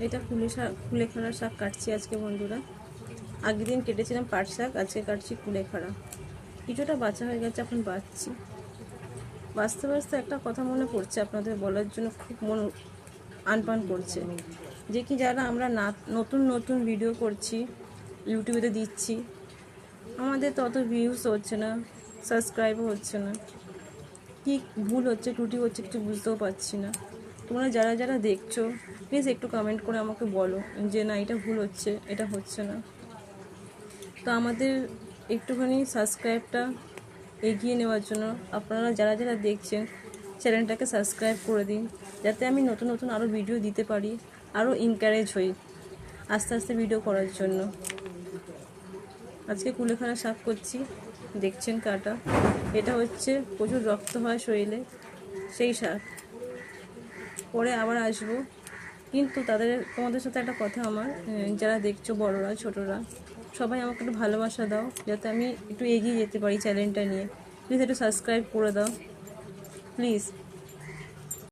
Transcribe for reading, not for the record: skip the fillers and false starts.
এটা কুলেখাড়া শাক কাটছি আজকে বন্ধুরা। আগের দিন কেটেছিলাম পাট শাক, আজকে কাটছি কুলেখাড়া। কিছুটা বাঁচা হয়ে গেছে, এখন বাঁচছি। বাঁচতে বাঁচতে একটা কথা মনে পড়ছে, আপনাদের বলার জন্য খুব মন আনপান করছে, যে কি যারা আমরা নতুন নতুন ভিডিও করছি, ইউটিউবে দিচ্ছি, আমাদের তো অত ভিউজ হচ্ছে না, সাবস্ক্রাইবও হচ্ছে না। কি ভুল হচ্ছে, ত্রুটি হচ্ছে, কিছু বুঝতেও পারছি না। তোমরা যারা যারা দেখছো প্লিজ একটু কমেন্ট করে আমাকে বলো যে না, এটা ভুল হচ্ছে, এটা হচ্ছে না। তো আমাদের একটুখানি সাবস্ক্রাইবটা এগিয়ে নেওয়ার জন্য আপনারা যারা যারা দেখছেন চ্যানেলটাকে সাবস্ক্রাইব করে দিন, যাতে আমি নতুন নতুন আরও ভিডিও দিতে পারি, আরও এনকারেজ হই আস্তে আস্তে ভিডিও করার জন্য। আজকে কুলেখাড়া শাক করছি, দেখছেন কাটা। এটা হচ্ছে প্রচুর রক্ত হয় শরীরে, সেই শাক। পরে আবার আসবো, কিন্তু তোমাদের সাথে একটা কথা আমার, যারা দেখছো বড়রা ছোটরা সবাই আমাকে একটু ভালোবাসা দাও, যাতে আমি একটু এগিয়ে যেতে পারি চ্যানেলটা নিয়ে। প্লিজ একটু সাবস্ক্রাইব করে দাও প্লিজ।